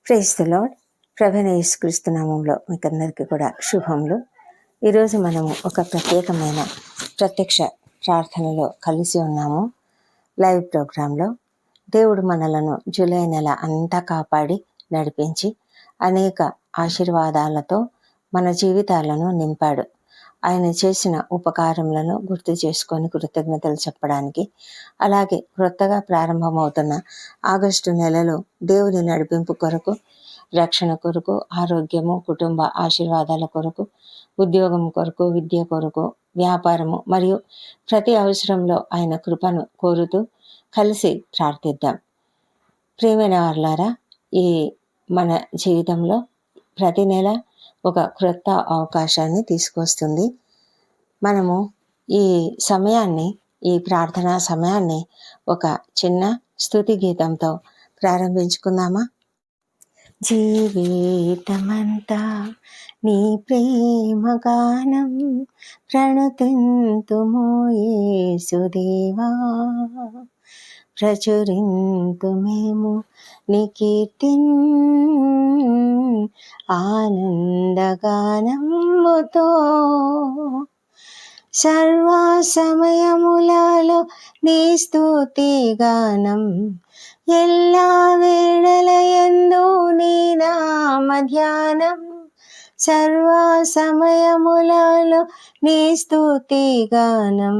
Praise the lord. ప్రభువైన యేసుక్రీస్తు నామములో మీకందరికీ కూడా శుభములు. ఈరోజు మనము ఒక ప్రత్యేకమైన ప్రత్యక్ష ప్రార్థనలో కలిసి ఉన్నాము. లైవ్ ప్రోగ్రాంలో దేవుడు మనలను జూలై నెల అంతా కాపాడి నడిపించి అనేక ఆశీర్వాదాలతో మన జీవితాలను నింపాడు. ఆయన చేసిన ఉపకారములను గుర్తు చేసుకొని కృతజ్ఞతలు చెప్పడానికి, అలాగే క్రొత్తగా ప్రారంభమవుతున్న ఆగస్టు నెలలో దేవుని నడిపింపు కొరకు, రక్షణ కొరకు, ఆరోగ్యము, కుటుంబ ఆశీర్వాదాల కొరకు, ఉద్యోగం కొరకు, విద్య కొరకు, వ్యాపారము మరియు ప్రతి అవసరంలో ఆయన కృపను కోరుతూ కలిసి ప్రార్థిద్దాం. ప్రియమైన వారులారా, ఈ మన జీవితంలో ప్రతి నెల ఒక క్రొత్త అవకాశాన్ని తీసుకొస్తుంది. మనము ఈ సమయాన్ని, ఈ ప్రార్థనా సమయాన్ని ఒక చిన్న స్తుతి గీతంతో ప్రారంభించుకుందామా? జీవితమంతా నీ ప్రేమ గానం ప్రణుతింతుము యేసుదేవా, ప్రచురింతు మేము నీ కీర్తిన్ ఆనందగానముతో. సర్వ సమయములలో నీ స్తుతి గానం, ఎల్లా వేళలయందు నీ నామ ధ్యానం. సర్వ సమయములలో నీ స్తుతి గానం,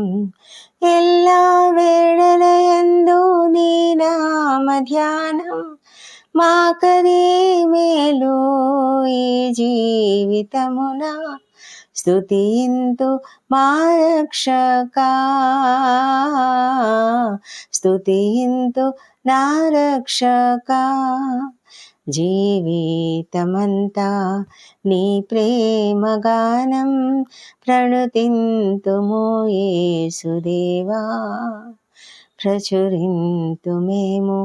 ఎల్లా వేళలయందు నీ నామ ధ్యానం. మాకది మేలు ఈ జీవితమున, స్తుతింతు మా రక్షకా, స్తుతింతు నా రక్షకా. జీవితమంతా నీ ప్రేమ గానం ప్రణుతింతుము యేసుదేవా, ప్రచురింతు మేము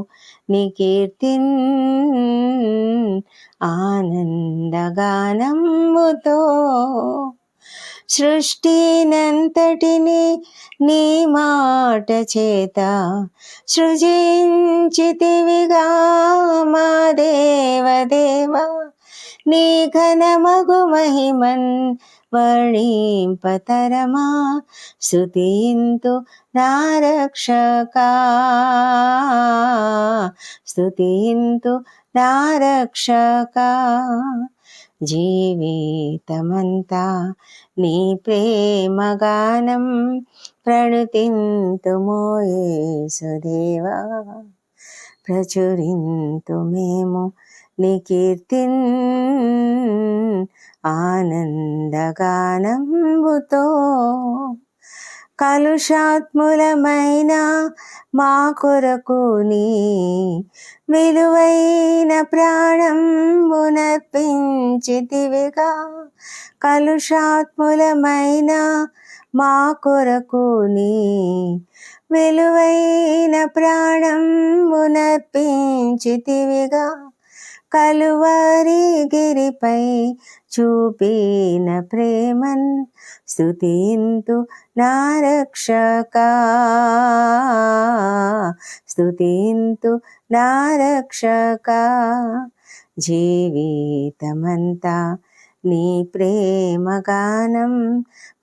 నీ కీర్తిన్ ఆనందగానముతో. సృష్టినంతటిని నీ మాట చేత సృజించితివిగా మా దేవదేవా, నీ ఘనమగు మహిమన్ వర్ణింపతరమా. స్తుతింతు నా రక్షకా, స్తుతింతు నా రక్షకా. జీవితమంతా నీ ప్రేమ గానం ప్రణుతింతుము యేసుదేవా, ప్రచురింతు మేము నీ కీర్తిన్ ఆనందగానముతో. కలుషాత్ములమైన మా కొరకు నీ విలువైన ప్రాణంబునర్పించితివిగా. కలుషాత్ములమైన మా కొరకు నీ విలువైన ప్రాణంబునర్పించితివిగా. కలువరి గిరిపై చూపిన ప్రేమన్ స్తుతింతు నా రక్షకా, స్తుతింతు నా రక్షకా. జీవితమంతా నీ ప్రేమ గానం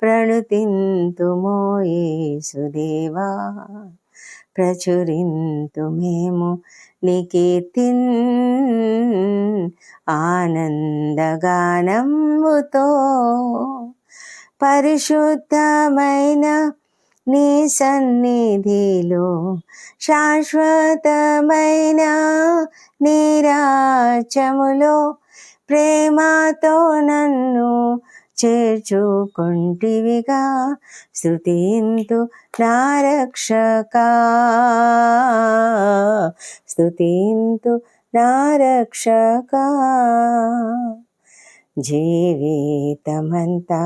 ప్రణుతింతుము యేసుదేవా, ప్రచురింతు మేము నీ కీర్తిన్ ఆనందగానముతో. పరిశుద్ధమైన నీ సన్నిధిలో శాశ్వతమైన నీ రాజ్యములో ప్రేమతో నన్ను చేర్చుకొంటివిగా. స్తుతింతు నా రక్షకా, స్తుతింతు నా రక్షకా. జీవితమంతా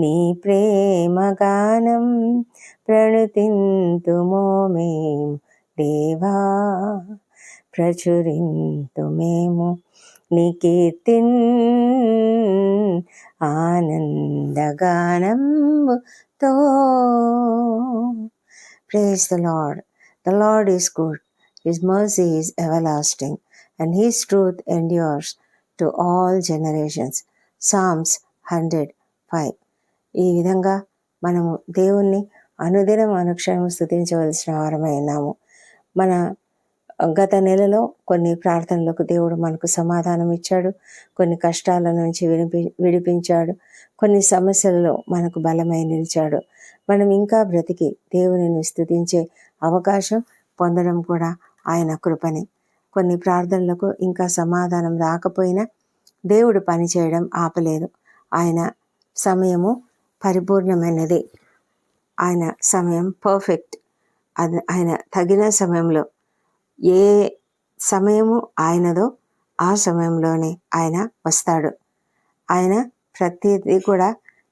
నీ ప్రేమ గానం ప్రణుతింతుము మేము దేవా, ప్రచురింతు మేము నీ కీర్తిన్ ఆనందగానముతో. Praise the Lord. The Lord is good. His mercy is everlasting, and His truth endures to all generations. Psalms 105. ఈ విధంగా మనము దేవుణ్ణి అనుదినం అనుక్షణం స్తుతించవలసిన వారమై ఉన్నాము. మన గత నెలలో కొన్ని ప్రార్థనలకు దేవుడు మనకు సమాధానం ఇచ్చాడు, కొన్ని కష్టాల నుంచి విడిపించాడు, కొన్ని సమస్యలలో మనకు బలమై నిలిచాడు. మనం ఇంకా బ్రతికి దేవునిని స్తుతించే అవకాశం పొందడం కూడా ఆయన కృపనే. కొన్ని ప్రార్థనలకు ఇంకా సమాధానం రాకపోయినా దేవుడు పనిచేయడం ఆపలేదు. ఆయన సమయము పరిపూర్ణమైనది. ఆయన సమయం పర్ఫెక్ట్. అది ఆయన తగిన సమయంలో, ఏ సమయము ఆయనదో ఆ సమయంలోనే ఆయన వస్తాడు. ఆయన ప్రతిదీ కూడా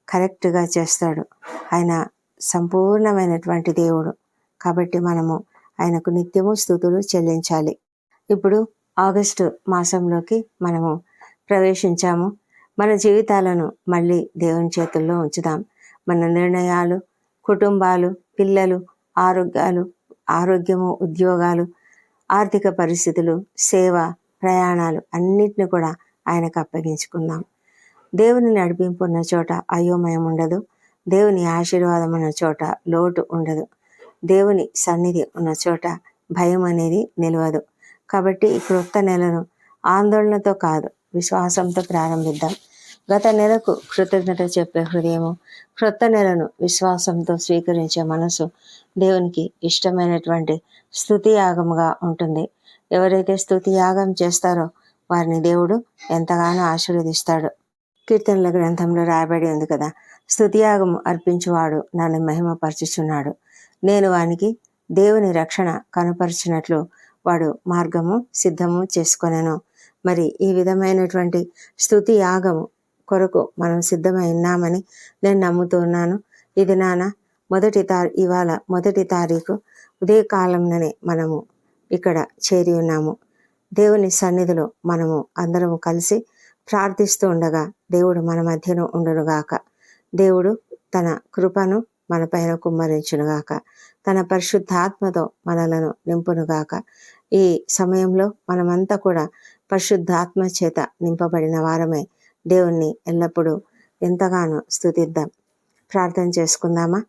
కరెక్ట్గా చేస్తాడు. ఆయన సంపూర్ణమైనటువంటి దేవుడు. కాబట్టి మనము ఆయనకు నిత్యము స్తుతులు చెల్లించాలి. ఇప్పుడు ఆగస్టు మాసంలోకి మనము ప్రవేశించాము. మన జీవితాలను మళ్ళీ దేవుని చేతుల్లో ఉంచుదాం. మన నిర్ణయాలు, కుటుంబాలు, పిల్లలు, ఆరోగ్యము, ఉద్యోగాలు, ఆర్థిక పరిస్థితులు, సేవ, ప్రయాణాలు అన్నిటిని కూడా ఆయనకు అప్పగించుకుందాం. దేవుని నడిపింపు ఉన్న చోట అయోమయం ఉండదు. దేవుని ఆశీర్వాదం ఉన్న చోట లోటు ఉండదు. దేవుని సన్నిధి ఉన్న చోట భయం అనేది నిలవదు. కాబట్టి ఈ క్రొత్త నెలను ఆందోళనతో కాదు, విశ్వాసంతో ప్రారంభిద్దాం. గత నెలకు కృతజ్ఞత చెప్పే హృదయము, క్రొత్త నెలను విశ్వాసంతో స్వీకరించే మనసు దేవునికి ఇష్టమైనటువంటి స్తుతి యాగముగా ఉంటుంది. ఎవరైతే స్తుతి యాగం చేస్తారో వారిని దేవుడు ఎంతగానో ఆశీర్వదిస్తాడు. కీర్తనల గ్రంథంలో రాయబడి ఉంది కదా, స్తుతి యాగము అర్పించువాడు నన్ను మహిమపరచుచున్నాడు. నేను వానికి దేవుని రక్షణ కనుపరిచినట్లు వాడు మార్గము సిద్ధము చేసుకొనెను. మరి ఈ విధమైనటువంటి స్తుతి యాగము కొరకు మనం సిద్ధమై ఉన్నామని నేను నమ్ముతున్నాను. ఇది ఇవాళ 1 తారీఖు ఉదయకాలంలోనే మనము ఇక్కడ చేరి ఉన్నాము. దేవుని సన్నిధిలో మనము అందరము కలిసి ప్రార్థిస్తూ ఉండగా దేవుడు మన మధ్యన ఉండునుగాక. దేవుడు తన కృపను మన పైన కుమ్మరించునుగాక. తన పరిశుద్ధాత్మతో మనలను నింపునుగాక. ఈ సమయంలో మనమంతా కూడా పరిశుద్ధాత్మ చేత నింపబడిన వారమే దేవుణ్ణి ఎల్లప్పుడూ ఎంతగానో స్తుతిద్దాం. ప్రార్థన చేసుకుందామా?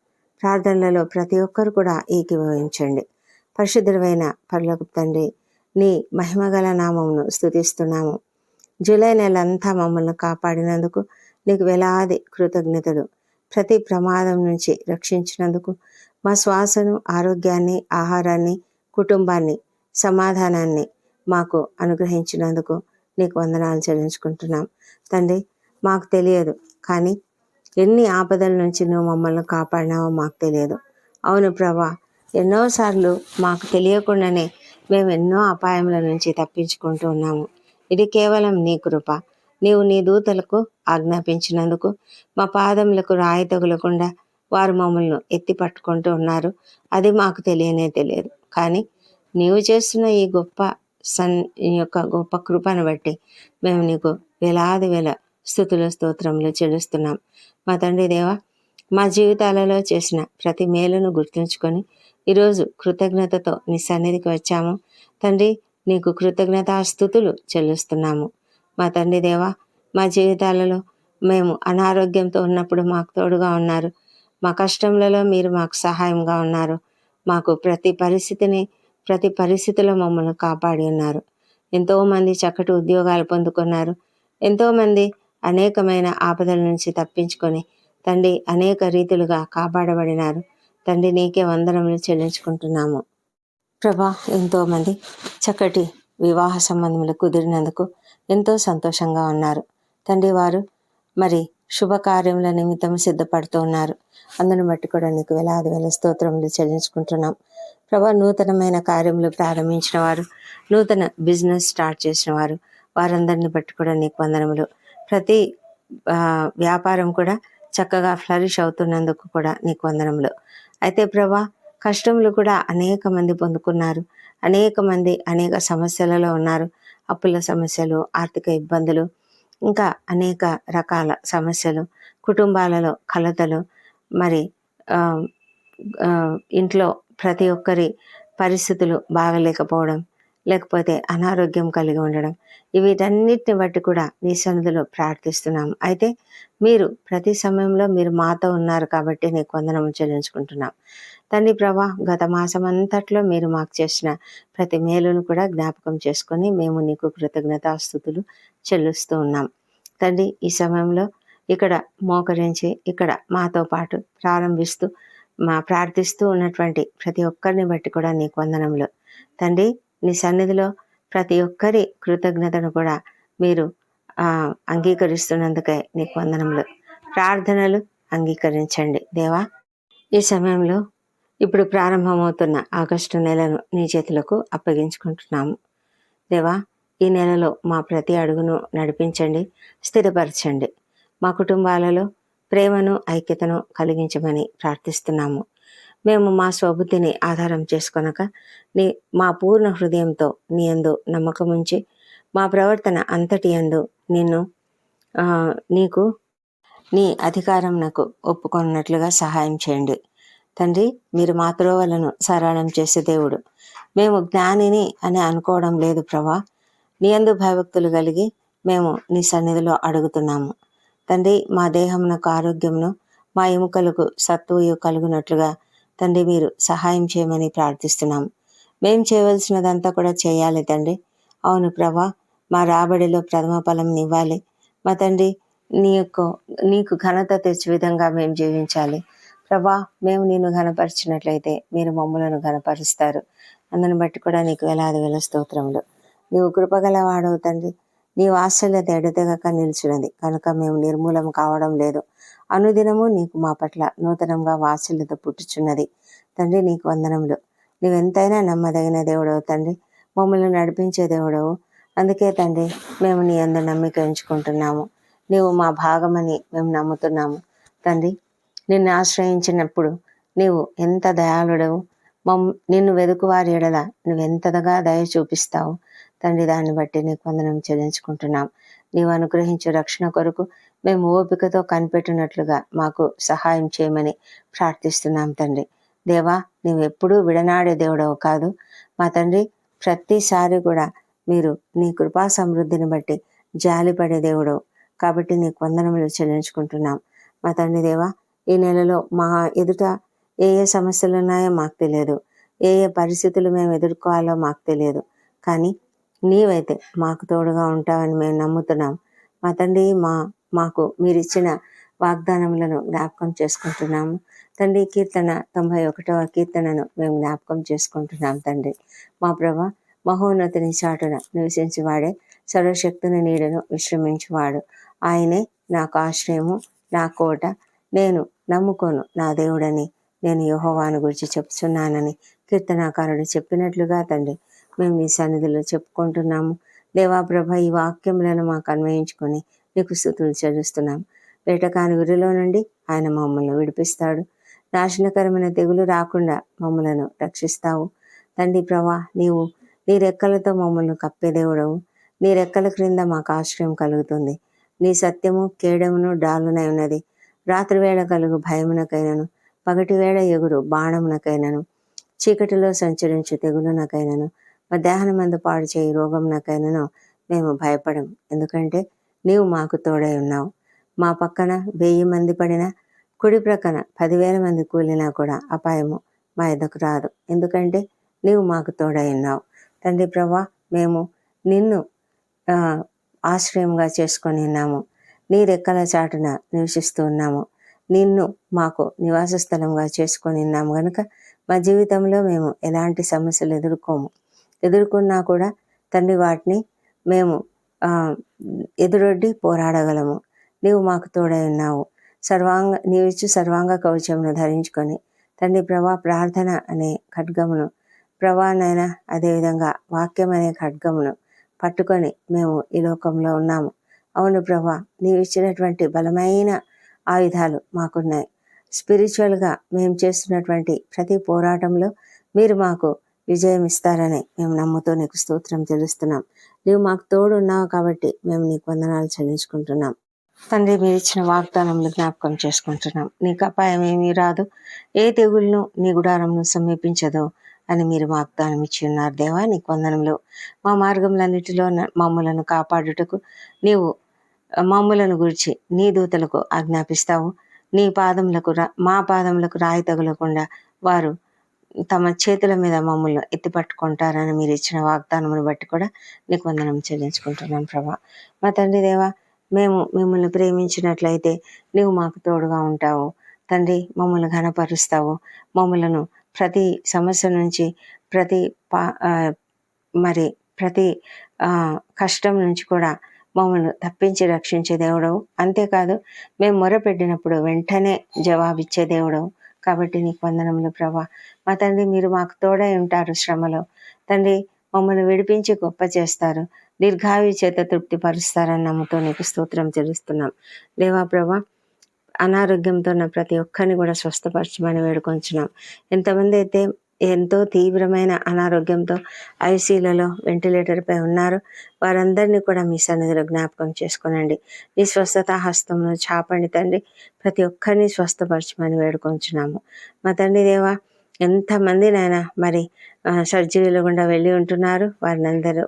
ప్రార్థనలలో ప్రతి ఒక్కరు కూడా ఏకీభవించండి. పరిశుద్ధుడైన పరలోక తండ్రి, నీ మహిమగల నామమును స్తుతిస్తున్నాము. జూలై నెలంతా మమ్మల్ని కాపాడినందుకు నీకు వేలాది కృతజ్ఞతలు. ప్రతి ప్రమాదం నుంచి రక్షించినందుకు, మా శ్వాసను, ఆరోగ్యాన్ని, ఆహారాన్ని, కుటుంబాన్ని, సమాధానాన్ని మాకు అనుగ్రహించినందుకు నీకు వందనాలు చెల్లించుకుంటున్నాం. తండ్రి, మాకు తెలియదు, కానీ ఎన్ని ఆపదల నుంచి నువ్వు మమ్మల్ని కాపాడినావో మాకు తెలియదు. అవును ప్రభా, ఎన్నోసార్లు మాకు తెలియకుండానే మేము ఎన్నో అపాయముల నుంచి తప్పించుకుంటూ ఉన్నాము. ఇది కేవలం నీ కృప. నీవు నీ దూతలకు ఆజ్ఞాపించినందుకు మా పాదములకు రాయి తగులకుండా వారు మమ్మల్ని ఎత్తి పట్టుకుంటూ ఉన్నారు. అది మాకు తెలియదు. కానీ నీవు చేస్తున్న ఈ గొప్ప కృపను బట్టి మేము నీకు వేల స్తుతులు, స్తోత్రములు చెల్లిస్తున్నాం. మా తండ్రి దేవా, మా జీవితాలలో చేసిన ప్రతి మేలును గుర్తుంచుకొని ఈరోజు కృతజ్ఞతతో నీ సన్నిధికి వచ్చాము. తండ్రి, నీకు కృతజ్ఞతాస్తుతులు చెల్లిస్తున్నాము. మా తండ్రి దేవా, మా జీవితాలలో మేము అనారోగ్యంతో ఉన్నప్పుడు మాకు తోడుగా ఉన్నారు. మా కష్టములలో మీరు మాకు సహాయంగా ఉన్నారు. మాకు ప్రతి పరిస్థితిలో మమ్మల్ని కాపాడి ఉన్నారు. ఎంతోమంది చక్కటి ఉద్యోగాలు పొందుకున్నారు. ఎంతోమంది అనేకమైన ఆపదల నుంచి తప్పించుకొని తండ్రి అనేక రీతులుగా కాపాడబడినారు. తండ్రి, నీకే వందనములు చెల్లించుకుంటున్నాము. ప్రభా, ఎంతోమంది చక్కటి వివాహ సంబంధములు కుదిరినందుకు ఎంతో సంతోషంగా ఉన్నారు. తండ్రి, వారు మరి శుభకార్యముల నిమిత్తం సిద్ధపడుతూ ఉన్నారు. అందును బట్టి కూడా నీకు వేల స్తోత్రములు చెల్లించుకుంటున్నాం. ప్రభా, నూతనమైన కార్యములు ప్రారంభించిన వారు, నూతన బిజినెస్ స్టార్ట్ చేసిన వారు, వారందరిని బట్టి కూడా నీకు వందనములు. ప్రతి వ్యాపారం కూడా చక్కగా ఫ్లరిష్ అవుతున్నందుకు కూడా నీకు వందనములు. అయితే ప్రభా, కష్టములు కూడా అనేక మంది పొందుకున్నారు. అనేక మంది అనేక సమస్యలలో ఉన్నారు. అప్పుల సమస్యలు, ఆర్థిక ఇబ్బందులు, ఇంకా అనేక రకాల సమస్యలు, కుటుంబాలలో కలతలు, మరి ఇంట్లో ప్రతి ఒక్కరి పరిస్థితులు బాగలేకపోవడం, లేకపోతే అనారోగ్యం కలిగి ఉండడం, వీటన్నిటిని బట్టి కూడా నీ సన్నిధిలో ప్రార్థిస్తున్నాము. అయితే మీరు ప్రతి సమయంలో మీరు మాతో ఉన్నారు కాబట్టి నీకు వందనము చెల్లించుకుంటున్నాం. తండ్రి ప్రభా, గత మాసం అంతట్లో మీరు మాకు చేసిన ప్రతి మేలును కూడా జ్ఞాపకం చేసుకొని మేము నీకు కృతజ్ఞతాస్తుతులు చెల్లిస్తూ ఉన్నాం. తండ్రి, ఈ సమయంలో ఇక్కడ మోకరించి ఇక్కడ మాతో పాటు ప్రార్థిస్తూ ఉన్నటువంటి ప్రతి ఒక్కరిని బట్టి కూడా నీకు వందనములు. తండ్రి, నీ సన్నిధిలో ప్రతి ఒక్కరి కృతజ్ఞతను కూడా మీరు అంగీకరిస్తున్నందుకే నీకు వందనములు. ప్రార్థనలు అంగీకరించండి దేవా. ఈ సమయంలో ఇప్పుడు ప్రారంభమవుతున్న ఆగస్టు నెలను నీ చేతులకు అప్పగించుకుంటున్నాము దేవా. ఈ నెలలో మా ప్రతి అడుగును నడిపించండి, స్థిరపరచండి. మా కుటుంబాలలో ప్రేమను, ఐక్యతను కలిగించమని ప్రార్థిస్తున్నాము. మేము మా స్వబుద్ధిని ఆధారం చేసుకొనక మా పూర్ణ హృదయంతో నీ యందు నమ్మకం ఉంచి మా ప్రవర్తన అంతటి యందు నీకు నీ అధికారం నాకు ఒప్పుకొన్నట్లుగా సహాయం చేయండి తండ్రి. మీరు మా త్రోవలను సరళం చేసే దేవుడు. మేము జ్ఞానిని అని అనుకోవడం లేదు ప్రభా. నీ యందు భయభక్తులు కలిగి మేము నీ సన్నిధిలో అడుగుతున్నాము తండ్రి. మా దేహమునకు ఆరోగ్యమును, మా ఎముకలకు సత్తువు కలుగునట్లుగా తండ్రి మీరు సహాయం చేయమని ప్రార్థిస్తున్నాము. మేము చేయవలసినదంతా కూడా చేయాలి తండ్రి. అవును ప్రభా, మా రాబడిలో ప్రథమ ఫలం ఇవ్వాలి మా తండ్రి. నీకు ఘనత తెచ్చే విధంగా మేము జీవించాలి ప్రభా. మేము నిన్ను ఘనపరిచినట్లయితే మీరు మమ్మలను ఘనపరుస్తారు. అందుని బట్టి కూడా నీకు వేలాది వేల స్తోత్రములు. నీవు కృపగలవాడవు తండ్రి. నీ వాత్సల్యత ఎడతెగక నిలిచినది కనుక మేము నిర్మూలం కావడం లేదు. అనుదినము నీకు మా పట్ల నూతనంగా వాత్సల్యత పుట్టుచున్నది తండ్రి. నీకు వందనములు. నువ్వెంతైనా నమ్మదగిన దేవుడవు తండ్రి, మమ్మల్ని నడిపించే దేవుడవు. అందుకే తండ్రి మేము నీ యందు నమ్మిక ఉంచుకుంటున్నాము. నీవు మా భాగమని మేము నమ్ముతున్నాము తండ్రి. నిన్ను ఆశ్రయించినప్పుడు నీవు ఎంత దయాళుడవు. నిన్ను వెదుకువారి ఎడల నువ్వెంతగా దయ చూపిస్తావు తండ్రి. దాన్ని బట్టి నీకు వందనం చెల్లించుకుంటున్నాం. నీవు అనుగ్రహించే రక్షణ కొరకు మేము ఓపికతో కనిపెట్టినట్లుగా మాకు సహాయం చేయమని ప్రార్థిస్తున్నాం తండ్రి. దేవా, నీవు ఎప్పుడూ విడనాడే దేవుడవు కాదు మా తండ్రి. ప్రతిసారి కూడా మీరు నీ కృపా సమృద్ధిని బట్టి జాలిపడే దేవుడవు కాబట్టి నీకు వందనములు చెల్లించుకుంటున్నాం మా తండ్రి. దేవా, ఈ నెలలో మా ఎదుట ఏ సమస్యలు ఉన్నాయో మాకు తెలియదు, ఏ పరిస్థితులు మేము ఎదుర్కోవాలో మాకు తెలియదు. కానీ నీవైతే మాకు తోడుగా ఉంటావని మేము నమ్ముతున్నాం మా తండ్రి. మాకు మీరిచ్చిన వాగ్దానములను జ్ఞాపకం చేసుకుంటున్నాము తండ్రి. కీర్తన 91వ కీర్తనను మేము జ్ఞాపకం చేసుకుంటున్నాం తండ్రి. మా ప్రభ, మహోన్నతిని చాటున నివసించేవాడే, సర్వశక్తిని నీడను విశ్రమించువాడు. ఆయనే నాకు ఆశ్రయము, నా కోట, నేను నమ్ముకోను నా దేవుడని నేను యెహోవాను గురించి చెప్తున్నానని కీర్తనాకారుడు చెప్పినట్లుగా తండ్రి మేము నీ సన్నిధిలో చెప్పుకుంటున్నాము దేవా. ప్రభ, ఈ వాక్యములను మాకు అన్వయించుకొని నీకు స్తుతులు చెల్లిస్తున్నాం. వేటకాని ఉరిలో నుండి ఆయన మమ్మల్ని విడిపిస్తాడు. నాశనకరమైన తెగులు రాకుండా మమ్మలను రక్షిస్తావు తండ్రి. ప్రభా, నీవు నీ రెక్కలతో మమ్మల్ని కప్పే దేవుడవు. నీ రెక్కల క్రింద మాకు ఆశ్రయం కలుగుతుంది. నీ సత్యము కేడమును డాలునై ఉన్నది. రాత్రివేళ కలుగు భయమునకైనను, పగటివేళ ఎగురు బాణమునకైనను, చీకటిలో సంచరించు తెగులునకైనను, మధ్యాహ్నమందు పాడు చేయి రోగమునకైనను మేము భయపడం. ఎందుకంటే నీవు మాకు తోడై ఉన్నావు. మా పక్కన 1000 మంది పడినా, కుడి ప్రక్కన 10,000 మంది కూలినా కూడా అపాయము మా ఎద్దకు రాదు. ఎందుకంటే నీవు మాకు తోడై ఉన్నావు తండ్రి. ప్రభా, మేము నిన్ను ఆశ్రయంగా చేసుకొని ఉన్నాము. నీ రెక్కల చాటున నివసిస్తూ ఉన్నాము. నిన్ను మాకు నివాస స్థలంగా చేసుకొని ఉన్నాము కనుక మా జీవితంలో మేము ఎలాంటి సమస్యలు ఎదుర్కొన్నా కూడా తండ్రి వాటిని మేము ఎదురొడ్డి పోరాడగలము. నీవు మాకు తోడై ఉన్నావు. నీవిచ్చు సర్వాంగ కవచమును ధరించుకొని తండ్రి ప్రభా, ప్రార్థన అనే ఖడ్గమును ప్రభానైనా, అదేవిధంగా వాక్యం అనే ఖడ్గమును పట్టుకొని మేము ఈ లోకంలో ఉన్నాము. అవును ప్రభా, నీవు ఇచ్చినటువంటి బలమైన ఆయుధాలు మాకున్నాయి. స్పిరిచువల్గా మేము చేస్తున్నటువంటి ప్రతి పోరాటంలో మీరు మాకు విజయం ఇస్తారని మేము నమ్ముతూ నీకు స్తోత్రం చెల్లిస్తున్నాం. నీవు మాకు తోడు ఉన్నావు కాబట్టి మేము నీకు వందనాలు చెల్లించుకుంటున్నాం తండ్రి. మీరు ఇచ్చిన వాగ్దానములు జ్ఞాపకం చేసుకుంటున్నాం. నీకు అపాయం ఏమీ రాదు, ఏ తెగులను నీ గుడారంను సమీపించదు అని మీరు వాగ్దానం ఇచ్చి ఉన్నారు దేవా. నీకు వందనములు. మా మార్గములన్నిటిలో మమ్ములను కాపాడుటకు నీవు మమ్ములను గురించి నీ దూతలకు ఆజ్ఞాపిస్తావు. నీ పాదములకు మా పాదములకు రాయి తగులకుండా వారు తమ చేతుల మీద మమ్మల్ని ఎత్తిపట్టుకుంటారని మీరు ఇచ్చిన వాగ్దానమును బట్టి కూడా నీకు వందనం చెల్లించుకుంటున్నాం ప్రభా. మా తండ్రి దేవా, మేము మిమ్మల్ని ప్రేమించినట్లయితే నీవు మాకు తోడుగా ఉంటావు తండ్రి. మమ్మల్ని ఘనపరుస్తావు. మమ్మలను ప్రతి సమస్య నుంచి ప్రతి ప్రతి కష్టం నుంచి కూడా మమ్మల్ని తప్పించి రక్షించే దేవుడవు. అంతేకాదు మేము మొరపెట్టినప్పుడు వెంటనే జవాబిచ్చే దేవుడవు. కాబట్టి నీకు వందనములు ప్రభా. మా తండ్రి, మీరు మాకు తోడై ఉంటారు శ్రమలో తండ్రి. మమ్మల్ని విడిపించి గొప్ప చేస్తారు, దీర్ఘాయు చేత తృప్తిపరుస్తారని నమ్ముతో నీకు స్తోత్రం చెల్లిస్తున్నాం దేవా ప్రభా. అనారోగ్యంతో ఉన్న ప్రతి ఒక్కరిని కూడా స్వస్థపరచమని వేడుకొంచున్నాం. ఎంతమంది అయితే ఎంతో తీవ్రమైన అనారోగ్యంతో ఐసీయూలలో వెంటిలేటర్పై ఉన్నారు, వారందరినీ కూడా మీ సన్నిధిలో జ్ఞాపకం చేసుకోనండి. నీ స్వస్థత హస్తంలో చాపండి తండ్రి. ప్రతి ఒక్కరిని స్వస్థపరచమని వేడుకొంచున్నాము మా తండ్రి దేవా. ఎంతమంది నాయన మరి సర్జరీల గుండా వెళ్ళి ఉంటున్నారు,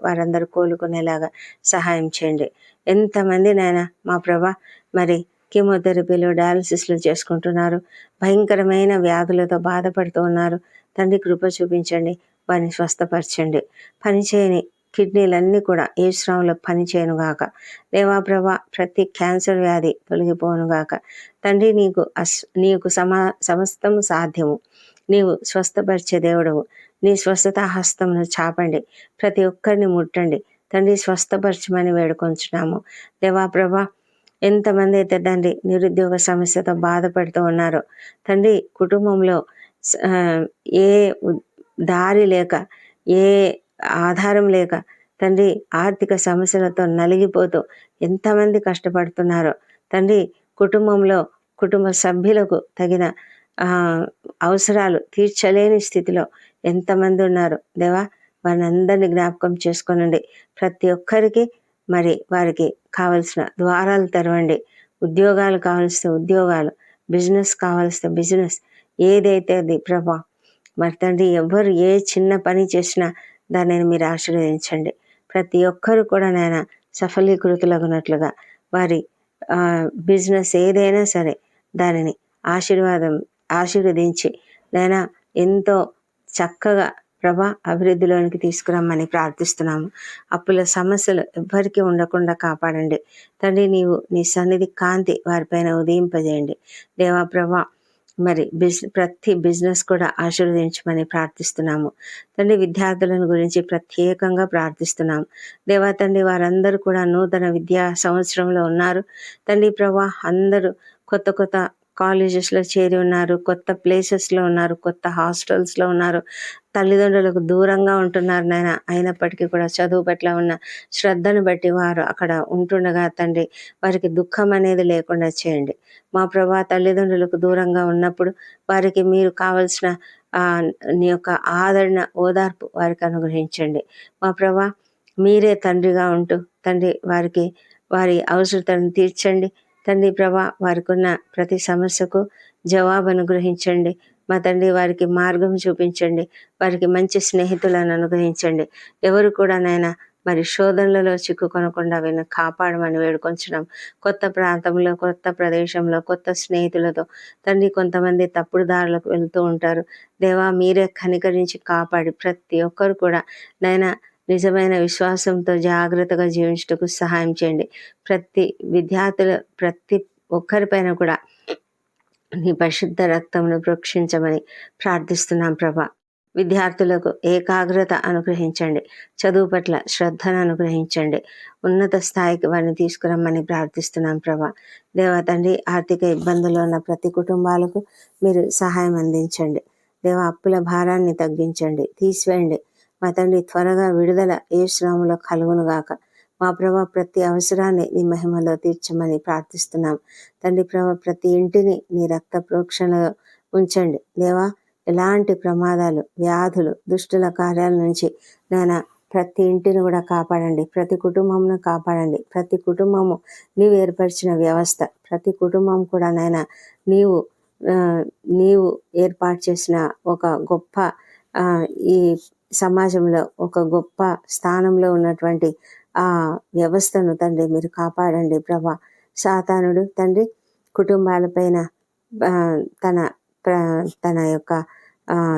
వారందరూ కోలుకునేలాగా సహాయం చేయండి. ఎంతమంది నాయన మా ప్రభా మరి కీమోథెరపీలు డయాలసిస్లు చేసుకుంటున్నారు, భయంకరమైన వ్యాధులతో బాధపడుతూ ఉన్నారు తండ్రి. కృప చూపించండి, వారిని స్వస్థపరచండి. పనిచేయని కిడ్నీలన్నీ కూడా ఏ శ్రమంలో పనిచేయను గాక దేవా ప్రభా. ప్రతి క్యాన్సర్ వ్యాధి తొలగిపోను గాక తండ్రి. నీకు సమస్తము సాధ్యము. నీవు స్వస్థపరిచే దేవుడవు. నీ స్వస్థత హస్తమును చాపండి, ప్రతి ఒక్కరిని ముట్టండి తండ్రి. స్వస్థపరచమని వేడుకొంచున్నాము దేవా ప్రభా. ఎంతమంది అయితే తండ్రి నిరుద్యోగ సమస్యతో బాధపడుతూ ఉన్నారో తండ్రి, కుటుంబంలో ఏ దారి లేక ఏ ఆధారం లేక తండ్రి ఆర్థిక సమస్యలతో నలిగిపోతూ ఎంతమంది కష్టపడుతున్నారో తండ్రి, కుటుంబ సభ్యులకు తగిన అవసరాలు తీర్చలేని స్థితిలో ఎంతమంది ఉన్నారు దేవా. వారిని అందరినీ జ్ఞాపకం చేసుకోనండి. ప్రతి ఒక్కరికి మరి వారికి కావలసిన ద్వారాలు తెరవండి. ఉద్యోగాలు కావలసిన ఉద్యోగాలు, బిజినెస్ కావలసిన బిజినెస్, ఏదైతే అది ప్రభా మరి తండ్రి. ఎవరు ఏ చిన్న పని చేసినా దానిని మీరు ఆశీర్వదించండి. ప్రతి ఒక్కరు కూడా నాయన సఫలీకృతులగునట్లుగా వారి బిజినెస్ ఏదైనా సరే దానిని ఆశీర్వదించి నాయన ఎంతో చక్కగా ప్రభా అభివృద్ధిలోనికి తీసుకురమ్మని ప్రార్థిస్తున్నాము. అప్పుల సమస్యలు ఎవ్వరికీ ఉండకుండా కాపాడండి తండ్రి. నీ సన్నిధి కాంతి వారిపైన ఉదయింపజేయండి దేవా ప్రభా. మరి ప్రతి బిజినెస్ కూడా ఆశీర్వదించమని ప్రార్థిస్తున్నాము తండ్రి. విద్యార్థులను గురించి ప్రత్యేకంగా ప్రార్థిస్తున్నాము దేవా తండ్రి. వారందరూ కూడా నూతన విద్యా సంవత్సరంలో ఉన్నారు తండ్రి ప్రభా. అందరూ కొత్త కాలేజెస్లో చేరి ఉన్నారు, కొత్త ప్లేసెస్లో ఉన్నారు, కొత్త హాస్టల్స్లో ఉన్నారు, తల్లిదండ్రులకు దూరంగా ఉంటున్నారు నాయన. అయినప్పటికీ కూడా చదువు పట్ల ఉన్న శ్రద్ధను బట్టి వారు అక్కడ ఉంటుండగా తండ్రి వారికి దుఃఖం అనేది లేకుండా చేయండి మా ప్రభా. తల్లిదండ్రులకు దూరంగా ఉన్నప్పుడు వారికి మీరు కావలసిన నీ యొక్క ఆదరణ, ఓదార్పు వారికి అనుగ్రహించండి మా ప్రభా. మీరే తండ్రిగా ఉంటూ తండ్రి వారి అవసరతను తీర్చండి తండ్రి ప్రభా. వారికి ఉన్న ప్రతి సమస్యకు జవాబు అనుగ్రహించండి మా తండ్రి. వారికి మార్గం చూపించండి, వారికి మంచి స్నేహితులను అనుగ్రహించండి. ఎవరు కూడా నాయన మరి శోధనలలో చిక్కుకొనకుండా వీళ్ళని కాపాడమని వేడుకొంచున్నాం. కొత్త ప్రాంతంలో, కొత్త ప్రదేశంలో, కొత్త స్నేహితులతో తండ్రి కొంతమంది తప్పుడు దారులకు వెళ్తూ ఉంటారు దేవా. మీరే కనికరించి కాపాడి ప్రతి ఒక్కరు కూడా నాయన నిజమైన విశ్వాసంతో జాగ్రత్తగా జీవించటకు సహాయం చేయండి. ప్రతి ఒక్కరిపైన కూడా నీ పరిశుద్ధ రక్తమును ప్రోక్షించమని ప్రార్థిస్తున్నాం ప్రభా. విద్యార్థులకు ఏకాగ్రత అనుగ్రహించండి, చదువు పట్ల శ్రద్ధను అనుగ్రహించండి, ఉన్నత స్థాయికి వారిని తీసుకురమ్మని ప్రార్థిస్తున్నాం ప్రభా. దేవా తండ్రి, ఆర్థిక ఇబ్బందుల్లో ఉన్న ప్రతి కుటుంబాలకు మీరు సహాయం అందించండి దేవా. అప్పుల భారాన్ని తగ్గించండి, తీసివేయండి మా తండ్రి. త్వరగా విడుదల ఏ శ్రమంలో కలుగునుగాక మా ప్రభా. ప్రతి అవసరాన్ని నీ మహిమలో తీర్చమని ప్రార్థిస్తున్నాం తండ్రి ప్రభా. ప్రతి ఇంటిని నీ రక్త ప్రోక్షణలో ఉంచండి దేవా. ఎలాంటి ప్రమాదాలు, వ్యాధులు, దుష్టుల కార్యాల నుంచి నాయన ప్రతి ఇంటిని కూడా కాపాడండి, ప్రతి కుటుంబంను కాపాడండి. ప్రతి కుటుంబము నీవు ఏర్పరిచిన వ్యవస్థ, ప్రతి కుటుంబం కూడా నాయన నీవు ఏర్పాటు చేసిన ఒక గొప్ప ఈ సమాజంలో ఒక గొప్ప స్థానంలో ఉన్నటువంటి ఆ వ్యవస్థను తండ్రి మీరు కాపాడండి ప్రభా. సాతానుడు తండ్రి కుటుంబాలపైన ఆ, తన తన యొక్క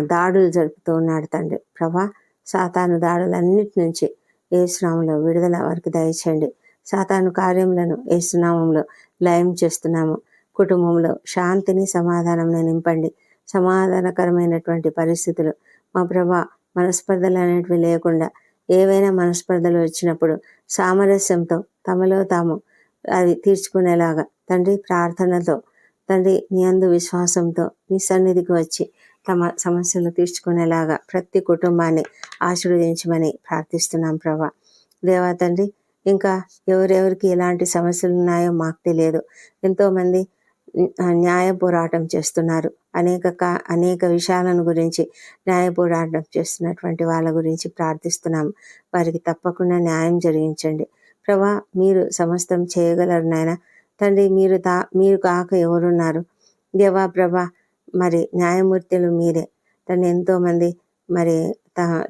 దాడులు జరుపుతూ ఉన్నాడు తండ్రి ప్రభా. సాతాను దాడులన్నిటి నుంచి యేసునామంలో విడుదల వారికి దయచేయండి. సాతాను కార్యములను యేసునామంలో లయం చేస్తున్నాము. కుటుంబంలో శాంతిని సమాధానంని నింపండి. సమాధానకరమైనటువంటి పరిస్థితులు మా ప్రభా, మనస్పర్ధలు అనేటివి లేకుండా ఏవైనా మనస్పర్ధలు వచ్చినప్పుడు సామరస్యంతో తమలో తాము అది తీర్చుకునేలాగా తండ్రి ప్రార్థనతో తండ్రి నీ అందు విశ్వాసంతో నీ సన్నిధికి వచ్చి తమ సమస్యలు తీర్చుకునేలాగా ప్రతి కుటుంబాన్ని ఆశీర్వదించమని ప్రార్థిస్తున్నాం ప్రభా. దేవా తండ్రి, ఇంకా ఎవరెవరికి ఎలాంటి సమస్యలు ఉన్నాయో మాకు తెలియదు. ఎంతోమంది న్యాయ పోరాటం చేస్తున్నారు. అనేక విషయాలను గురించి న్యాయ పోరాటం చేస్తున్నటువంటి వాళ్ళ గురించి ప్రార్థిస్తున్నాము. వారికి తప్పకుండా న్యాయం జరిగించండి ప్రభా. మీరు సమస్తం చేయగలరు నాయన తండ్రి. మీరు కాక ఎవరున్నారు దేవా ప్రభా. మరి న్యాయమూర్తులు మీరే తండ్రి. ఎంతోమంది మరి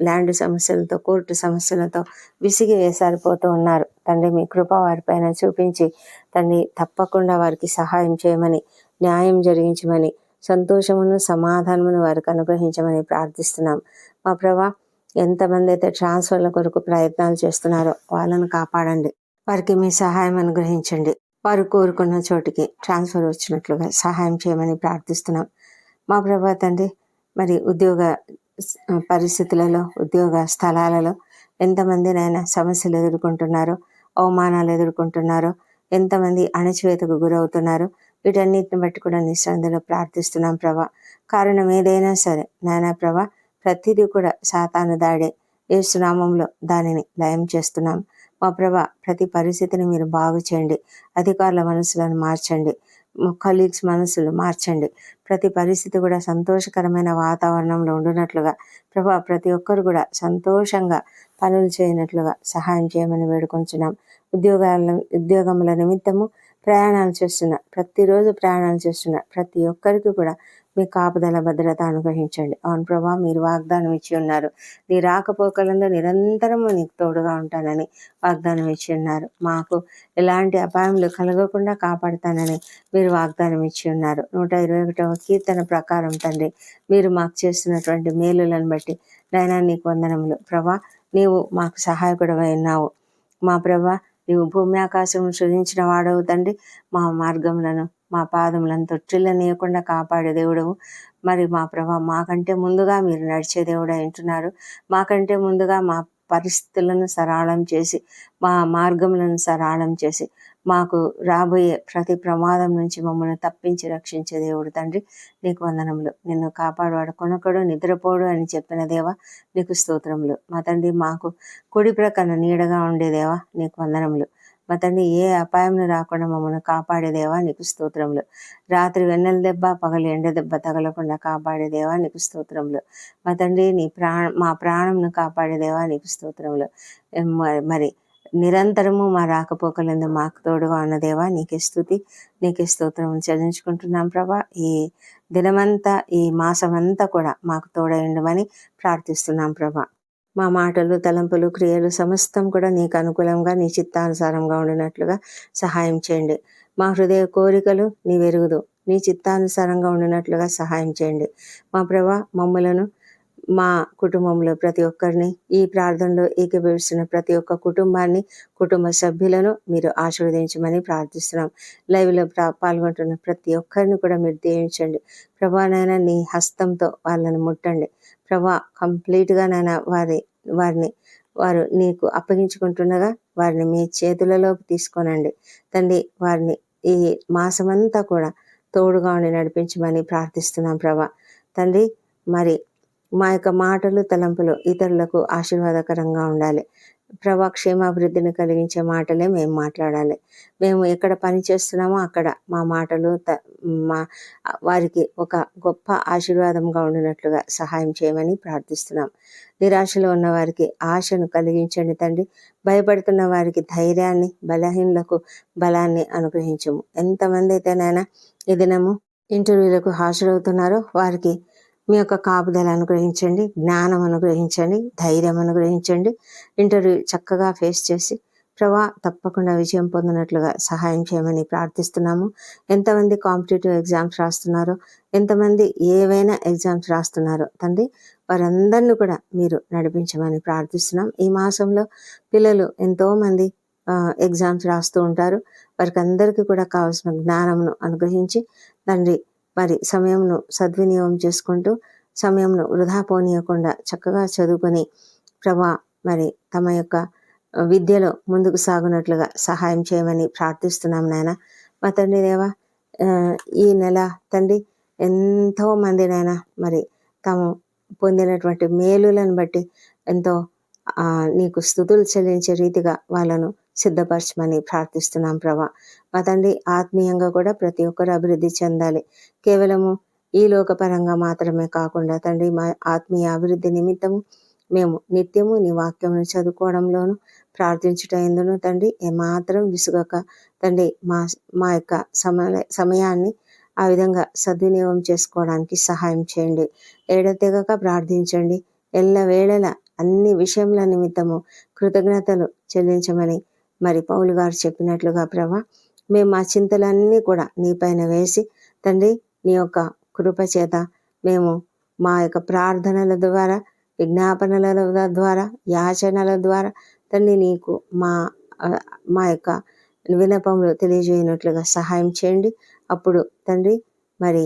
ల్యాండ్ సమస్యలతో, కోర్టు సమస్యలతో విసిగి వేసారిపోతూ ఉన్నారు తండ్రి. మీ కృప వారిపైన చూపించి తండ్రి తప్పకుండా వారికి సహాయం చేయమని, న్యాయం జరిగించమని, సంతోషమును సమాధానమును వారికి అనుగ్రహించమని ప్రార్థిస్తున్నాం మా ప్రభా. ఎంతమంది అయితే ట్రాన్స్ఫర్ల కొరకు ప్రయత్నాలు చేస్తున్నారో వాళ్ళను కాపాడండి. వారికి మీ సహాయం అనుగ్రహించండి. వారు కోరుకున్న చోటికి ట్రాన్స్ఫర్ వచ్చినట్లుగా సహాయం చేయమని ప్రార్థిస్తున్నాం మా ప్రభా తండ్రి. మరి ఉద్యోగ పరిస్థితులలో, ఉద్యోగ స్థలాలలో ఎంతమందినైనా సమస్యలు ఎదుర్కొంటున్నారో, అవమానాలు ఎదుర్కొంటున్నారో, ఎంతమంది అణచివేతకు గురవుతున్నారో, వీటన్నిటిని బట్టి కూడా నిశ్చందలో ప్రార్థిస్తున్నాం ప్రభా. కారణం ఏదైనా సరే నాయనా ప్రభా, ప్రతిదీ కూడా సాతాను దాడే. యేసు నామంలో దానిని లయం చేస్తున్నాం మా ప్రభా. ప్రతి పరిస్థితిని మీరు బాగు చేయండి. అధికారుల మనసులను మార్చండి. కలీగ్స్ మనసులు మార్చండి. ప్రతి పరిస్థితి కూడా సంతోషకరమైన వాతావరణంలో ఉండునట్లుగా ప్రభా, ప్రతి ఒక్కరు కూడా సంతోషంగా పనులు చేయనట్లుగా సహాయం చేయమని వేడుకొంచున్నాం. ఉద్యోగముల నిమిత్తము ప్రతిరోజు ప్రయాణాలు చేస్తున్న ప్రతి ఒక్కరికి కూడా మీ కాపుదల భద్రత అనుగ్రహించండి. అవును ప్రభా, మీరు వాగ్దానం ఇచ్చి ఉన్నారు. నీ రాకపోకలంలో నిరంతరము నీకు తోడుగా ఉంటానని వాగ్దానం ఇచ్చి ఉన్నారు. మాకు ఎలాంటి అపాయములు కలగకుండా కాపాడుతానని మీరు వాగ్దానం ఇచ్చి ఉన్నారు. 121వ కీర్తన ప్రకారం తండ్రి, మీరు మాకు చేస్తున్నటువంటి మేలులను బట్టి నాయనా నీకు వందనములు ప్రభా. నీవు మాకు సహాయకుడవై ఉన్నావు మా ప్రభా. నీవు భూమి ఆకాశం సృజించిన వాడవు తండ్రి. మా మార్గములను, మా పాదములను తొట్టిల్లనీయకుండా కాపాడే దేవుడవు. మరి మా ప్రభా, మాకంటే ముందుగా మీరు నడిచే దేవుడు అంటున్నారు. మాకంటే ముందుగా మా పరిస్థితులను సరళం చేసి, మా మార్గములను సరళం చేసి, మాకు రాబోయే ప్రతి ప్రమాదం నుంచి మమ్మల్ని తప్పించి రక్షించే దేవుడు తండ్రి. నీకు వందనములు. నిన్ను కాపాడువాడు కొనకడు నిద్రపోడు అని చెప్పిన దేవా నీకు స్తోత్రములు మా తండ్రి. మాకు కుడి ప్రక్కన నీడగా ఉండే దేవా నీకు వందనములు మా తండ్రి. ఏ అపాయంను రాకుండా మమ్మల్ని కాపాడేదేవా నీకు స్తోత్రములు. రాత్రి వెన్నెల దెబ్బ, పగలు ఎండ దెబ్బ తగలకుండా కాపాడేదేవా నీకు స్తోత్రములు మా తండ్రి. మా ప్రాణంను కాపాడేదేవా నీకు స్తోత్రములు. మరి నిరంతరము మా రాకపోకలందు మాకు తోడుగా ఉన్నదేవా నీకే స్తుతి, నీకే స్తోత్రం చెల్లించుకుంటున్నాం ప్రభా. ఈ దినమంతా, ఈ మాసమంతా కూడా మాకు తోడైండమని ప్రార్థిస్తున్నాం ప్రభా. మా మాటలు, తలంపులు, క్రియలు సమస్తం కూడా నీకు అనుకూలంగా, నీ చిత్తానుసారంగా ఉండినట్లుగా సహాయం చేయండి. మా హృదయ కోరికలు నీ వెరుగుదు, నీ చిత్తానుసారంగా ఉండినట్లుగా సహాయం చేయండి మా ప్రభా. మమ్మలను, మా కుటుంబంలో ప్రతి ఒక్కరిని, ఈ ప్రార్థనలో ఏకీభవిస్తున్న ప్రతి ఒక్క కుటుంబాన్ని, కుటుంబ సభ్యులను మీరు ఆశీర్వదించమని ప్రార్థిస్తున్నాం. లైవ్లో పాల్గొంటున్న ప్రతి ఒక్కరిని కూడా మీరు దీవించండి ప్రభా. నైనా నీ హస్తంతో వాళ్ళని ముట్టండి ప్రభా. కంప్లీట్గా నైనా వారు నీకు అప్పగించుకుంటుండగా వారిని మీ చేతులలోకి తీసుకోనండి తండ్రి. వారిని ఈ మాసమంతా కూడా తోడుగా ఉండి నడిపించమని ప్రార్థిస్తున్నాం ప్రభా తండ్రి. మరి మా యొక్క మాటలు, తలంపులు ఇతరులకు ఆశీర్వాదకరంగా ఉండాలి ప్రభా. క్షేమాభివృద్ధిని కలిగించే మాటలే మేము మాట్లాడాలి. మేము ఎక్కడ పని చేస్తున్నామో అక్కడ మా మాటలు వారికి ఒక గొప్ప ఆశీర్వాదంగా ఉండినట్లుగా సహాయం చేయమని ప్రార్థిస్తున్నాం. నిరాశలో ఉన్న వారికి ఆశను కలిగించండి తండ్రి. భయపడుతున్న వారికి ధైర్యాన్ని, బలహీనులకు బలాన్ని అనుగ్రహించము. ఎంతమంది అయితేనైనా ఈ దినము ఇంటర్వ్యూలకు హాజరవుతున్నారో వారికి మీ యొక్క కాపుదల అనుగ్రహించండి, జ్ఞానం అనుగ్రహించండి, ధైర్యం అనుగ్రహించండి. ఇంటర్వ్యూ చక్కగా ఫేస్ చేసి ప్రభా తప్పకుండా విజయం పొందినట్లుగా సహాయం చేయమని ప్రార్థిస్తున్నాము. ఎంతమంది కాంపిటేటివ్ ఎగ్జామ్స్ రాస్తున్నారో, ఎంతమంది ఏవైనా ఎగ్జామ్స్ రాస్తున్నారో తండ్రి, వారందరినీ కూడా మీరు నడిపించమని ప్రార్థిస్తున్నాం. ఈ మాసంలో పిల్లలు ఎంతోమంది ఎగ్జామ్స్ రాస్తూ ఉంటారు. వారికి అందరికీ కూడా కావాల్సిన జ్ఞానమును అనుగ్రహించి తండ్రి, మరి సమయంను సద్వినియోగం చేసుకుంటూ సమయంను వృధా పోనీయకుండా చక్కగా చదువుకొని ప్రభా మరి తమ యొక్క విద్యలో ముందుకు సాగునట్లుగా సహాయం చేయమని ప్రార్థిస్తున్నాం నాయన. మా తండ్రి దేవా, ఈ నెల తండ్రి ఎంతో మంది నాయన మరి తాము పొందినటువంటి మేలులను బట్టి ఎంతో నీకు స్తుతులు చెల్లించే రీతిగా వాళ్ళను సిద్ధపరచమని ప్రార్థిస్తున్నాం ప్రభా. మా తండ్రి ఆత్మీయంగా కూడా ప్రతి ఒక్కరు అభివృద్ధి చెందాలి. కేవలము ఈ లోకపరంగా మాత్రమే కాకుండా తండ్రి, మా ఆత్మీయ అభివృద్ధి నిమిత్తము మేము నిత్యము నీ వాక్యమును చదువుకోవడంలోను ప్రార్థించుటందును తండ్రి ఏమాత్రం విసుగక తండ్రి మా యొక్క సమయాన్ని ఆ విధంగా సద్వినియోగం చేసుకోవడానికి సహాయం చేయండి. ఎడతెగక ప్రార్థించండి. ఎల్ల వేళల అన్ని విషయముల నిమిత్తము కృతజ్ఞతలు చెల్లించమని మరి పౌలు గారు చెప్పినట్లుగా ప్రభా, మేము మా చింతలన్నీ కూడా నీపైన వేసి తండ్రి నీ యొక్క కృప చేత మేము మా యొక్క ప్రార్థనల ద్వారా, విజ్ఞాపనల ద్వారా, యాచనల ద్వారా తండ్రి నీకు మా యొక్క విన్నపములు తెలియజేయనట్లుగా సహాయం చేయండి. అప్పుడు తండ్రి మరి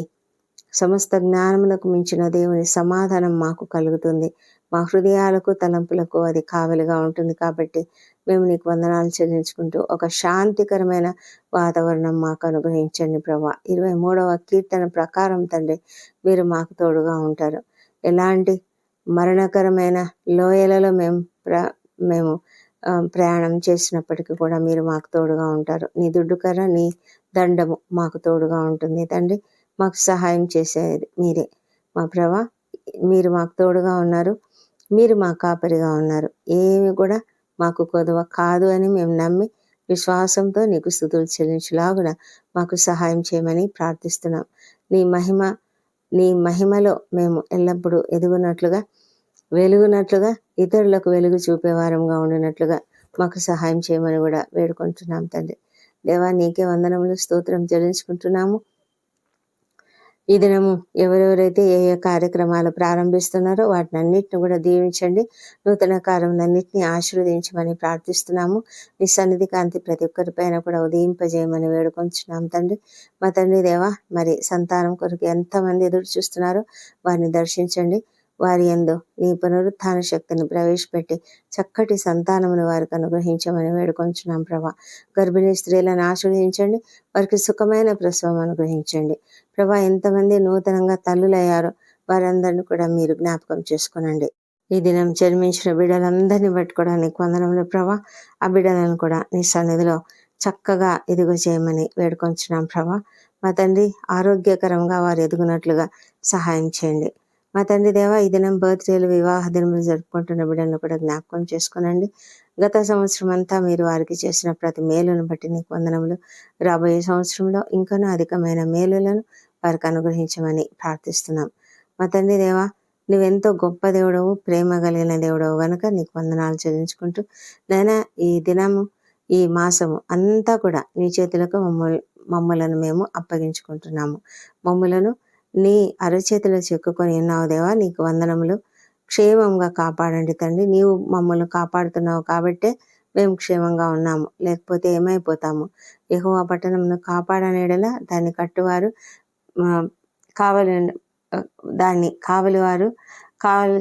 సమస్త జ్ఞానమునకు మించిన దేవుని సమాధానం మాకు కలుగుతుంది. మా హృదయాలకు తలంపులకు అది కావలిగా ఉంటుంది. కాబట్టి మేము నీకు వందనాలు చెల్లించుకుంటూ ఒక శాంతికరమైన వాతావరణం మాకు అనుగ్రహించండి ప్రభా. 23వ కీర్తన ప్రకారం తండ్రి మీరు మాకు తోడుగా ఉంటారు. ఎలాంటి మరణకరమైన లోయలలో మేము ప్రయాణం చేసినప్పటికీ కూడా మీరు మాకు తోడుగా ఉంటారు. నీ దుడ్డుకర్ర, నీ దండము మాకు తోడుగా ఉంటుంది తండ్రి. మాకు సహాయం చేసేది మీరే మా ప్రభా. మీరు మాకు తోడుగా ఉన్నారు, మీరు మా కాపరిగా ఉన్నారు. ఏమి కూడా మాకు కొదవ కాదు అని మేము నమ్మి విశ్వాసంతో నీకు స్తుతులు చెల్లించులాగున మాకు సహాయం చేయమని ప్రార్థిస్తున్నాం. నీ మహిమలో మేము ఎల్లప్పుడూ ఎదుగునట్లుగా, వెలుగునట్లుగా, ఇతరులకు వెలుగు చూపేవారంగా ఉండినట్లుగా మాకు సహాయం చేయమని కూడా వేడుకుంటున్నాం తండ్రి. దేవా, నీకే వందనములు, స్తోత్రం చెల్లించుకుంటున్నాము. ఈ దినము ఎవరెవరైతే ఏ ఏ కార్యక్రమాలు ప్రారంభిస్తున్నారో వాటిని అన్నిటిని కూడా దీవించండి. నూతన కార్యములన్నింటినీ ఆశీర్వదించమని ప్రార్థిస్తున్నాము. నీ సన్నిధి కాంతి ప్రతి ఒక్కరి పైన కూడా ఉదయింపజేయమని వేడుకొంచున్నాం తండ్రి. మా తండ్రి దేవా, మరి సంతానం కొరకు ఎంతమంది ఎదురు చూస్తున్నారో వారిని దర్శించండి. వారి యందు నీ పునరుత్థాన శక్తిని ప్రవేశపెట్టి చక్కటి సంతానమును వారికి అనుగ్రహించమని వేడుకొంచున్నాం ప్రభా. గర్భిణీ స్త్రీలను ఆశీర్వదించండి. వారికి సుఖమైన ప్రసవం అనుగ్రహించండి ప్రభా. ఎంతమంది నూతనంగా తల్లులయ్యారో వారందరినీ కూడా మీరు జ్ఞాపకం చేసుకునండి. ఈ దినం జన్మించిన బిడ్డలందరినీ పట్టుకోవడానికి వందనములు ప్రభా. ఆ బిడ్డలను కూడా నీ సన్నిధిలో చక్కగా ఎదుగు చేయమని వేడుకొంచున్నాం ప్రభా. మా తండ్రి ఆరోగ్యకరంగా వారు ఎదుగునట్లుగా సహాయం చేయండి. మా తండ్రి దేవా, ఈ దినం బర్త్డేలు, వివాహ దినములు జరుపుకుంటున్న బిడ్డలను కూడా జ్ఞాపకం చేసుకునండి. గత సంవత్సరం అంతా మీరు వారికి చేసిన ప్రతి మేలును బట్టి నీకు వందనములు. రాబోయే సంవత్సరంలో ఇంకనూ అధికమైన మేలులను వారికి అనుగ్రహించమని ప్రార్థిస్తున్నాం. మా తండ్రి దేవా, నువ్వెంతో గొప్ప దేవుడవు, ప్రేమ కలిగిన దేవుడవు గనుక నీకు వందనాలు చెల్లించుకుంటూ నైనా ఈ దినము, ఈ మాసము అంతా కూడా నీ చేతులకు మమ్మలను మేము అప్పగించుకుంటున్నాము. మమ్ములను నీ అరచేతిలో చెక్కుకొని ఉన్నావు దేవా, నీకు వందనములు. క్షేమంగా కాపాడండి తండ్రి. నీవు మమ్మల్ని కాపాడుతున్నావు కాబట్టే మేము క్షేమంగా ఉన్నాము, లేకపోతే ఏమైపోతాము. యెహోవా పట్టణంను కాపాడనేడలా దాన్ని కట్టువారు దాన్ని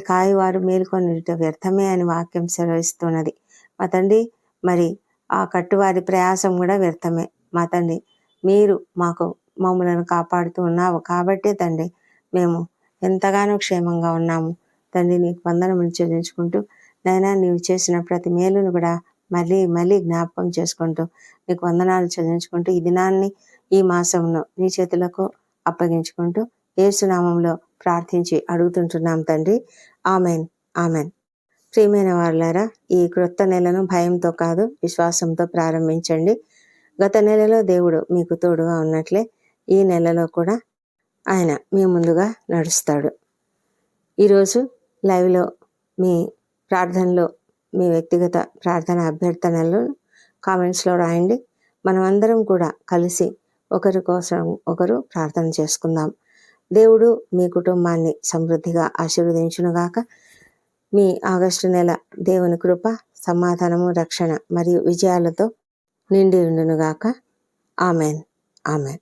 కాయవారు మేలుకొనుట వ్యర్థమే అని వాక్యం సెలవిస్తున్నది. మా తండ్రి, మరి ఆ కట్టువారి ప్రయాసం కూడా వ్యర్థమే. మా తండ్రి, మీరు మమ్మలను కాపాడుతూ ఉన్నావు కాబట్టే తండ్రి మేము ఎంతగానో క్షేమంగా ఉన్నాము తండ్రి. నీకు వందనములు చెల్లించుకుంటూ నైనా నీవు చేసిన ప్రతి మేలును కూడా మళ్ళీ మళ్ళీ జ్ఞాపకం చేసుకుంటూ నీకు వందనాలు చెల్లించుకుంటూ ఈ దినాన్ని, ఈ మాసంను నీ చేతులకు అప్పగించుకుంటూ యేసు నామములో ప్రార్థించి అడుగుతుంటున్నాం తండ్రి. Amen, amen. ప్రియమైన వారులారా, ఈ క్రొత్త నెలను భయంతో కాదు విశ్వాసంతో ప్రారంభించండి. గత నెలలో దేవుడు మీకు తోడుగా ఉన్నట్లే ఈ నెలలో కూడా ఆయన మీ ముందుగా నడుస్తాడు. ఈరోజు లైవ్లో మీ ప్రార్థనలో మీ వ్యక్తిగత ప్రార్థన అభ్యర్థనలు కామెంట్స్లో రాయండి. మనమందరం కూడా కలిసి ఒకరి కోసం ఒకరు ప్రార్థన చేసుకుందాం. దేవుడు మీ కుటుంబాన్ని సమృద్ధిగా ఆశీర్వదించునుగాక. మీ ఆగస్టు నెల దేవుని కృప, సమాధానము, రక్షణ మరియు విజయాలతో నిండి ఉండునుగాక. ఆమెన్. ఆమెన్.